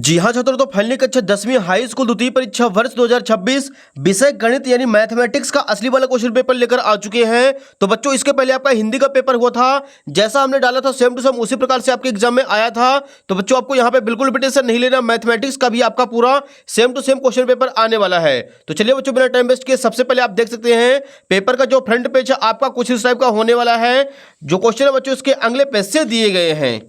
जी हाँ छात्रों, तो फाइनली कक्षा 10वीं हाई स्कूल द्वितीय परीक्षा वर्ष 2026 विषय गणित यानी मैथमेटिक्स का असली वाला क्वेश्चन पेपर लेकर आ चुके हैं। तो बच्चों, इसके पहले आपका हिंदी का पेपर हुआ था, जैसा हमने डाला था सेम टू सेम उसी प्रकार से आपके एग्जाम में आया था। तो बच्चों, आपको यहाँ पे बिल्कुल भी टेंशन नहीं लेना, मैथमेटिक्स का भी आपका पूरा same to same question paper आने वाला है। तो चलिए बच्चों, बिना टाइम वेस्ट किए सबसे पहले आप देख सकते हैं पेपर का जो फ्रंट पेज है आपका कुछ इस टाइप का होने वाला है। जो क्वेश्चन है बच्चों इसके अगले पेज से दिए गए हैं।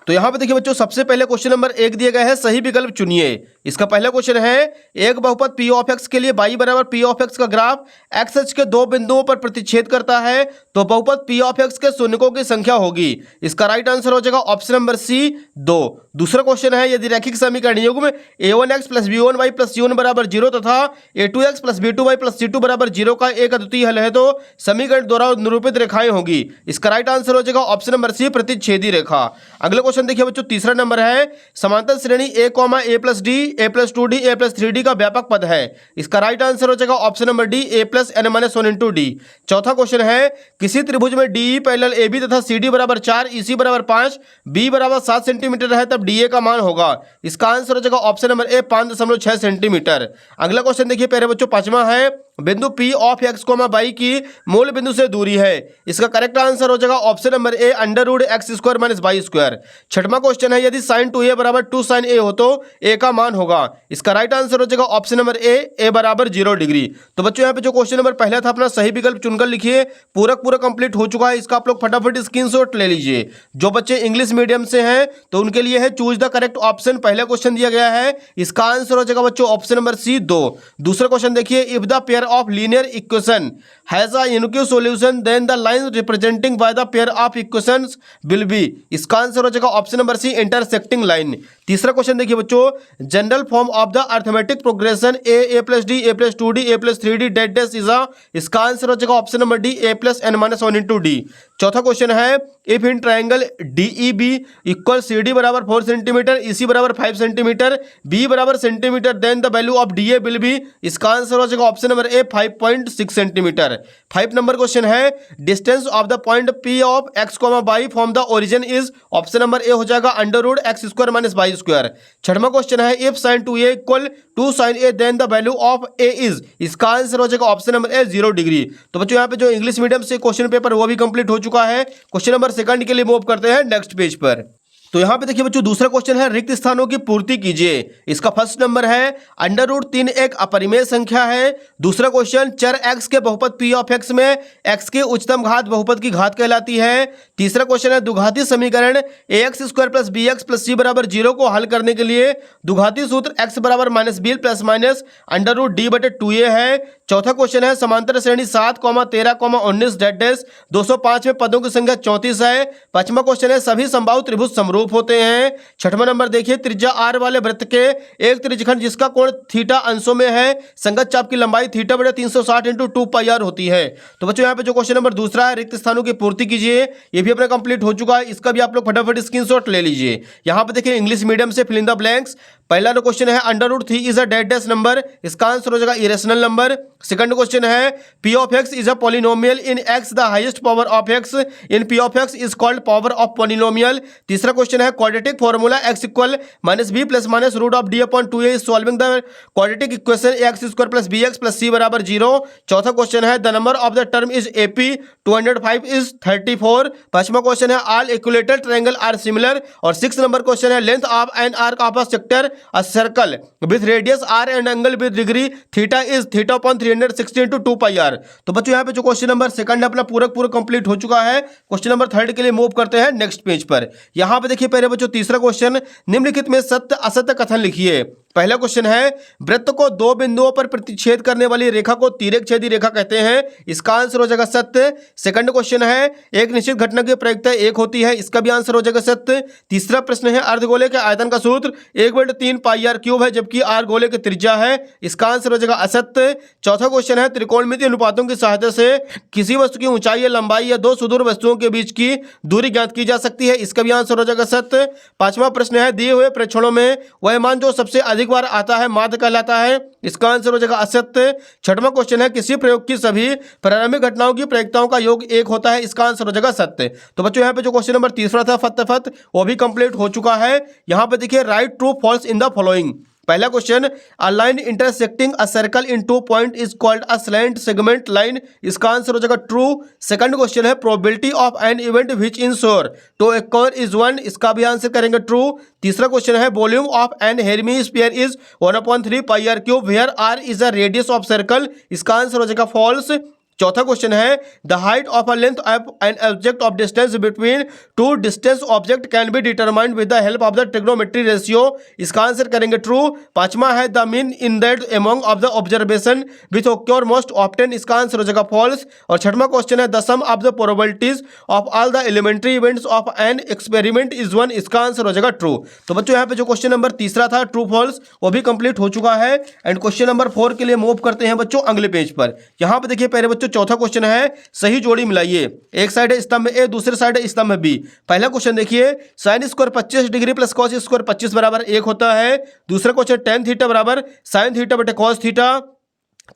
तो यहाँ पे देखिए बच्चों, सबसे पहले क्वेश्चन नंबर 1 दिया गया है, सही विकल्प चुनिए। इसका पहला क्वेश्चन है, एक बहुपद पी ऑफ एक्स के लिए y बराबर पी ऑफ एक्स का ग्राफ एक्स अक्ष के दो बिंदुओं पर प्रतिच्छेद करता है तो बहुपद पी ऑफ एक्स के शून्यकों की संख्या होगी। इसका राइट आंसर हो जाएगा ऑप्शन नंबर सी 2। दूसरा क्वेश्चन है, यदि रैखिक समीकरण युग्म a1x plus b1y plus c1 बराबर 0 तथा a2x plus b2y plus c2 बराबर 0 का एक अद्वितीय हल है तो समीकरण द्वारा निरूपित रेखाएं होगी। इसका राइट आंसर हो जाएगा ऑप्शन नंबर सी प्रतिच्छेदी रेखा। अगला क्वेश्चन देखिए बच्चों, तीसरा नंबर है, समांतर श्रेणी a plus D a plus 2d a plus 3d का व्यापक पद है। इसका राइट आंसर हो जाएगा option number D a plus n minus 1 into D. चौथा क्वेश्चन है, किसी त्रिभुज में डी पैरेलल AB तथा CD बराबर 4 EC बराबर 5 B बराबर 7 सेंटीमीटर है तब DA का मान होगा। इसका आंसर हो जाएगा ऑप्शन नंबर ए 5.6 सेंटीमीटर। अगला क्वेश्चन देखिए प्यारे बच्चों, पांचवा है, बिंदु P ऑफ x, y की मूल बिंदु से दूरी है। इसका करेक्ट आंसर हो जाएगा ऑप्शन नंबर ए √x² माइनस y²। छठवां क्वेश्चन है, यदि sin 2a बराबर 2 sin a हो तो a का मान होगा। इसका राइट आंसर हो जाएगा ऑप्शन नंबर ए बराबर 0 डिग्री। तो बच्चों, यहाँ पे जो क्वेश्चन नंबर पहला था अपना सही विकल्प चुनकर लिखिए, पूरा कंप्लीट हो चुका है। इसका आप लोग फटाफट स्क्रीनशॉट ले लीजिए। जो बच्चे इंग्लिश मीडियम से हैं तो उनके लिए है चूज द करेक्ट ऑप्शन, पहला क्वेश्चन दिया गया है। इसका आंसर हो जाएगा बच्चों ऑप्शन नंबर सी 2। दूसरा क्वेश्चन देखिए, if the pair of linear equation has a unique solution then the line representing by the pair of equations will be। इसका आंसर हो जाएगा option number C intersecting line. तीसरा question देखिए बच्चों, general form of the arithmetic progression a plus D a plus 2d a plus 3d date dash is a। इसका answer हो जाएगा option number D a plus n minus 1 into D. चौथा question है, if in triangle DEB equal CD बराबर 4 centimetre EC बराबर 5 centimetre B बराबर सेंटीमीटर then the value of DA will be. इसका आंसर हो जाएगा option number A 5.6 centimetre. 5 number question है, distance of the point P of x, y from the origin is. Option number A हो जाएगा √x² minus y²। छठवां question है, if sin 2a equal 2 sin a then the value of a is. इसका answer हो जाएगा option number ए 0 degree. तो बच्चों, यहाँ पे जो इंग्लिश मीडियम से क्वेश्चन पेपर वो भी कंप्लीट हो चुका है। क्वेश्चन नंबर सेकंड के लिए मूव करते हैं नेक्स्ट पेज पर। तो यहां पे देखिए बच्चों, दूसरा क्वेश्चन है, रिक्त स्थानों की पूर्ति कीजिए। इसका फर्स्ट नंबर है, √3 एक अपरिमेय संख्या है। दूसरा क्वेश्चन, चर x के बहुपद p ऑफ x में x की उच्चतम घात बहुपद की घात कहलाती है। तीसरा क्वेश्चन है, दुघाती समीकरण ax² plus bx plus c बराबर 0 को हल करने के लिए दुघाती सूत्र x बराबर -b प्लस माइनस √d/2a है। चौथा क्वेश्चन है, समांतर श्रेणी 7, 13, 19 डेट डैश 205 में पदों की संख्या 34 है। पांचवा क्वेश्चन है, सभी संभावित त्रिभुज समरूप होते हैं। छठवां नंबर देखिए, त्रिज्या r वाले वृत्त के एक त्रिज्यखंड जिसका कोण थीटा अंशों में है, संगत चाप की लंबाई θ/360 × 2πr होती है। तो बच्चों, यहाँ पे जो क्वेश्चन नंबर दूसरा है, रिक्त स्थानों की पूर्ति कीजिए, ये भी अपना कंप्लीट हो चुका है। इसका भी आप लोग फटाफट स्क्रीनशॉट ले लीजिए। यहाँ पे देखिए इंग्लिश मीडियम से फिल इन द ब्लैंक्स। पहला जो क्वेश्चन है, √3 is a date dash number. इसका आंसर हो जाएगा इरेशनल नंबर। सेकंड क्वेश्चन है, p of x is a polynomial in x the highest power of x in p of x is called power of polynomial. तीसरा question है, quadratic formula x equal -b plus minus √d/2a is solving the quadratic equation ax² plus bx plus c बराबर 0। चौथा question है, the number of the term is AP 205 is 34। पांचवा question है, all equilateral triangle are similar. और 6 number question है, length of an arc of a sector a circle with radius r and angle with degree theta is θ/360 × 2πr। तो बच्चों, यहाँ पे जो question number second अपना पूरा कंप्लीट हो चुका है। क्वेश्चन नंबर थर्ड के लिए मूव करते हैं नेक्स्ट पेज पर। यहाँ पे देखिए पहले बच्चों, तीसरा क्वेश्चन, निम्नलिखित में सत्य असत्य कथन लिखिए। पहला क्वेश्चन है, वृत्त को दो बिंदुओं पर प्रतिच्छेद करने वाली रेखा को तिर्यकछेदी रेखा कहते हैं। इसका आंसर हो जाएगा सत्य। सेकंड क्वेश्चन है, एक निश्चित घटना की प्रायिकता 1 होती है। इसका भी आंसर हो जाएगा सत्य। तीसरा प्रश्न है, अर्धगोले के आयतन का सूत्र 1/3πr³ है जबकि r गोले की त्रिज्या है। इसका आंसर हो जाएगा असत्य। चौथा क्वेश्चन है, त्रिकोणमितीय अनुपातों की सहायता से किसी वस्तु की ऊंचाई या लंबाई या दो सुदूर वस्तुओं के बीच की दूरी ज्ञात की जा सकती है। इसका भी आंसर हो जाएगा सत्य। पांचवा प्रश्न है, दिए हुए प्रेक्षणों में वह मान जो सबसे अधिक अधिक बार आता है माध्य कहलाता है। इसका आंसर हो जाएगा असत्य। छठवां क्वेश्चन है किसी प्रयोग की सभी प्रारंभिक घटनाओं की प्रायिकताओं का योग 1 होता है। इसका आंसर हो जाएगा सत्य। तो बच्चों यहाँ पे जो क्वेश्चन नंबर तीसरा था फटाफट वो भी कंप्लीट हो चुका है। यहाँ पे देखिए right true false in the following. पहला question, a line intersecting a circle in 2 point is called a slant segment line. इसका आंसर हो जाएगा ट्रू। सेकंड क्वेश्चन है probability of an event which in sure to occur is 1। इसका भी answer करेंगे true. तीसरा question है volume of an hemisphere is 1/3 pi are cube where r is a radius of circle. इसका answer हो जाएगा false. चौथा क्वेश्चन है the height of a length of an object of distance between 2 distance object can be determined with the help of the trigonometry ratio. इसका answer करेंगे true. पांचवा है the mean in that among of the observation which occur most often. इसका answer हो जाएगा false. और छठवां question है the sum of the probabilities of all the elementary events of an experiment is 1। इसका आंसर हो जाएगा ट्रू। तो बच्चों यहाँ पे जो क्वेश्चन नंबर तीसरा था ट्रू फॉल्स वो भी कंप्लीट हो चुका है। एंड क्वेश्चन नंबर 4 के लिए मूव करते हैं बच्चों अगले पेज पर। यहाँ पे देखिए पहले बच्चों चौथा क्वेश्चन है सही जोड़ी मिलाइए। एक साइड है स्तंभ ए, दूसरे साइड है स्तंभ बी। पहला क्वेश्चन देखिए sign square 25 degree plus cos square 25 बराबर 1 होता है। दूसरा क्वेश्चन tan थीटा बराबर साइन थीटा बटे कॉस थीटा।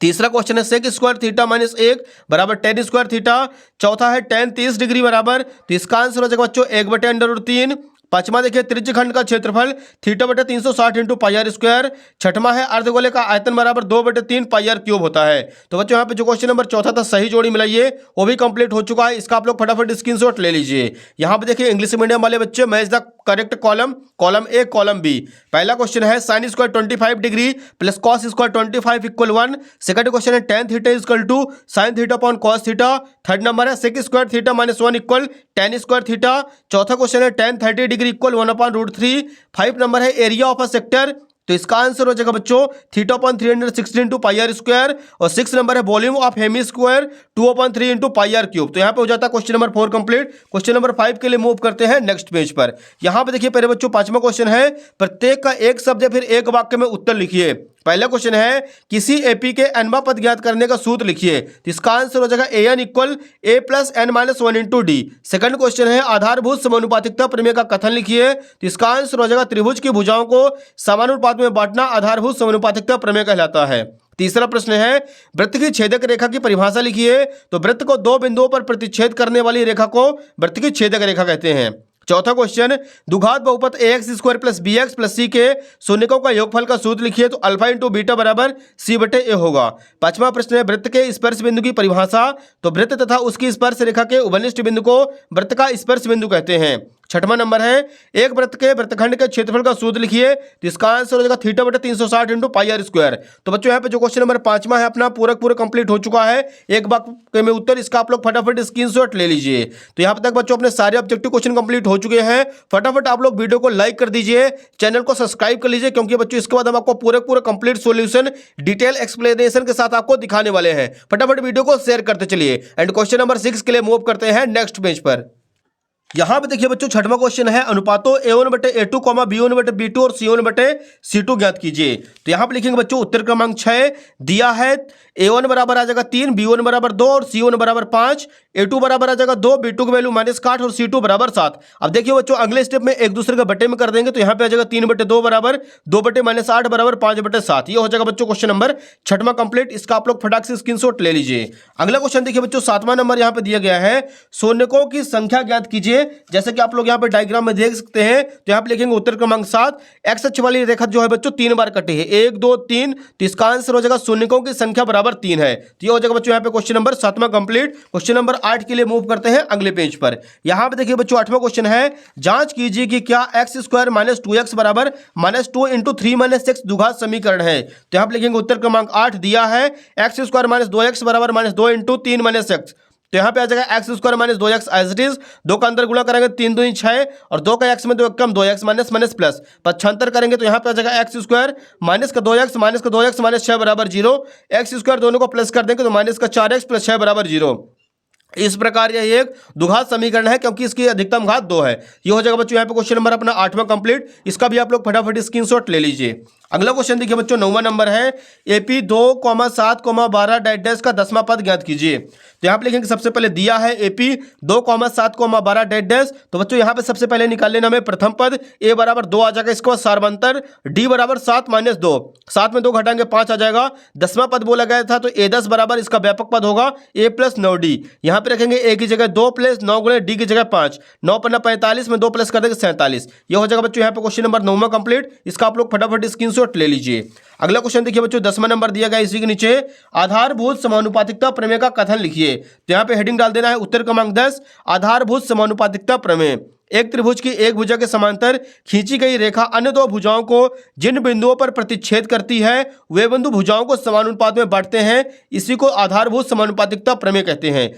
तीसरा क्वेश्चन है सेक स्क्वायर थीटा माइनस 1 बराबर tan स्क्वायर थीटा। चौथा है tan 30 डिग्री बराबर, तो इसका आंसर हो जाएगा बच्चों 1/√3। पांचवा देखिए त्रिज्यखंड का क्षेत्रफल थीटा बटे 360 इंटू पाई आर स्क्वायर। छठवां है अर्धगोले का आयतन बराबर 2/3 पाई आर क्यूब होता है। तो बच्चों यहाँ पे जो क्वेश्चन नंबर चौथा था सही जोड़ी मिलाइए वो भी कंप्लीट हो चुका है। इसका आप लोग फटाफट स्क्रीनशॉट ले लीजिए। यहाँ पे देखिए इंग्लिश मीडियम वाले बच्चे match the correct column, column A column B. पहला क्वेश्चन है sine square 25 degree plus cos square 25 equal 1। सेकंड क्वेश्चन है tan theta equal to sine theta upon cos theta. Third number है sec square theta minus 1 equal tan square theta. चौथा question है tan 30 degree equal 1/√3। 5 number है area of a sector, तो इसका answer हो जाएगा बच्चों theta upon 316 into pi R square. और 6 नंबर है volume of hemi square 2/3 into pi are cube. तो यहाँ पे हो जाता है question number 4 complete. Question number 5 के लिए मूव करते हैं नेक्स्ट पेज पर। यहाँ पे देखिए पहले बच्चों पांचवा क्वेश्चन है प्रत्येक का एक शब्द या फिर एक वाक्य में उत्तर लिखिए। पहला क्वेश्चन है किसी एपी के एनवा पद ज्ञात करने का सूत्र लिखिए। तो इसका आंसर हो जाएगा an equal a plus n minus 1 into D. Second question है आधारभूत समानुपातिकता प्रमेय का कथन लिखिए। तो इसका आंसर हो जाएगा त्रिभुज की भुजाओं को समानुपात में बांटना आधारभूत समानुपातिकता प्रमेय कहलाता है। तीसरा प्रश्न है वृत्त की छेदक रेखा की परिभाषा लिखिए। तो वृत्त को दो बिंदुओं पर प्रतिच्छेद करने वाली रेखा को वृत्त की छेदक रेखा कहते हैं। चौथा क्वेश्चन द्विघात बहुपद ax square plus bx plus c के शून्यकों का योगफल का सूत्र लिखिए। तो अल्फा इंटू बीटा बराबर c बटे a होगा। पांचवा प्रश्न है वृत्त के स्पर्श बिंदु की परिभाषा। तो वृत्त तथा उसकी स्पर्श रेखा के उभयनिष्ठ बिंदु को वृत्त का स्पर्श बिंदु कहते हैं। छठवां नंबर है एक वृत्त के वृत्तखंड के क्षेत्रफल का सूत्र लिखिए। तो इसका आंसर हो जाएगा थीटा बटे 360 इंटू पाई आर स्क्वायर। तो बच्चों यहाँ पे जो क्वेश्चन नंबर पांचवा है अपना पूरा कंप्लीट हो चुका है। एक वाक्य में उत्तर, इसका आप लोग फटाफट स्क्रीनशॉट ले लीजिए। तो यहाँ तक बच्चों अपने सारे ऑब्जेक्टिव क्वेश्चन कंप्लीट हो चुके हैं। फटाफट आप लोग वीडियो को लाइक कर दीजिए, चैनल को सब्सक्राइब कर लीजिए, क्योंकि बच्चों इसके बाद हम आपको पूरा कंप्लीट सॉल्यूशन डिटेल एक्सप्लेनेशन के साथ आपको दिखाने वाले हैं। फटाफट वीडियो को शेयर करते चलिए। एंड क्वेश्चन नंबर 6 के लिए मूव करते हैं नेक्स्ट पेज पर। यहाँ पे देखिए बच्चों छठवां क्वेश्चन है अनुपातों a1 बटे a2 b1 बटे b2 और c1 बटे c2 ज्ञात कीजिए। तो यहाँ पे लिखेंगे बच्चों उत्तर क्रमांक 6 दिया है। a1 बराबर आ जाएगा 3, b1 बराबर 2 और c1 बराबर 5। a2 बराबर आ जाएगा 2, b2 की वैल्यू -8 और c2 बराबर 7। अब देखिए बच्चों अगले स्टेप में एक दूसरे के बटे में कर देंगे। तो यहाँ पे आ जाएगा 3 बटे 2 बराबर 2 बटे -8 बराबर 5 बटे 7। ये हो जाएगा बच्चों क्वेश्चन नंबर छठवां कंप्लीट। इसका आप लोग फटाक से स्क्रीनशॉट ले लीजिए। अगला क्वेश्चन देखिए बच्चों 7वां नंबर यहाँ पे दिया गया है शून्यकों की संख्या ज्ञात कीजिए। जैसे कि आप लोग यहाँ पे डायग्राम में देख सकते हैं। तो यहाँ पे लिखेंगे उत्तर क्रमांक 7। एक्स अक्ष वाली रेखा जो है बच्चों 3 बार कटी है, 1 2 3। तो इसका आंसर हो जाएगा शून्यकों की संख्या बराबर 3 है। तो ये हो जाएगा बच्चों यहाँ पे क्वेश्चन नंबर 7वां कंप्लीट। क्वेश्चन नंबर 8 के लिए मूव करते हैं अगले पेज पर। यहाँ पे देखिए बच्चों 8वां क्वेश्चन है जांच कीजिए कि क्या एक्स स्क्वायर माइनस 2x बराबर -2 इंटू 3 - 6 द्विघात समीकरण है। तो यहाँ पे लिखेंगे उत्तर क्रमांक 8 दिया है एक्स स्क्वायर माइनस 2x बराबर -2 इंटू 3 - 6। तो यहाँ पे आ जाएगा X square minus 2x as it is, 2 का अंदर गुणा करेंगे 3 दूनी 6 और 2 का एक्स में 2 कम 2x माइनस माइनस प्लस 75 करेंगे। तो यहाँ पे आ जाएगा एक्स स्क्वायर माइनस का 2x माइनस 6 बराबर 0। एक्स स्क्वायर दोनों को प्लस कर देंगे तो -4x + 6 बराबर 0। इस प्रकार यह एक द्विघात समीकरण है क्योंकि इसकी अधिकतम घात 2 है। ये हो जाएगा बच्चों यहाँ पे क्वेश्चन नंबर अपना 8वां कंप्लीट। इसका भी आप लोग फटाफट स्क्रीनशॉट ले लीजिए। अगला क्वेश्चन देखिए बच्चों 9वां नंबर है, एपी 2,7,12 डैश डैश का 10वां पद ज्ञात कीजिए। तो यहाँ पे लिखेंगे सबसे पहले दिया है एपी 2,7,12 डैश डैश। तो बच्चों यहाँ पे सबसे पहले निकाल लेना हमें प्रथम पद, ए बराबर 2 आ जाएगा, इसके बाद सार्वंतर डी बराबर 7 - 2, 7 में 2 घटाएंगे 5 आ जाएगा। 10वां पद बोला गया था तो ए 10 बराबर इसका व्यापक पद होगा ए प्लस 9डी। यहाँ पे रखेंगे ए की जगह 2 प्लस 9 गुणे डी की जगह 5, 9 पन्ना 45 में 2 प्लस कर देंगे 47। ये हो जाएगा बच्चों यहाँ पे क्वेश्चन नंबर 9वां कंप्लीट। इसका आप लोग फटाफट स्क्रीनशॉट ले लीजिए। अगला क्वेश्चन देखिए बच्चों 10वां नंबर दिया गया, इसी के नीचे आधारभूत समानुपातिकता प्रमेय का कथन लिखिए। तो यहाँ पे हेडिंग डाल देना है उत्तर क्रमांक 10, आधारभूत समानुपातिकता प्रमेय। एक त्रिभुज की एक भुजा के समांतर खींची गई रेखा अन्य दो भुजाओं को जिन बिंदुओं पर प्रतिच्छेद करती है वे बिंदु भुजाओं को समानुपात में बांटते हैं। इसी को आधारभूत समानुपातिकता प्रमेय कहते हैं।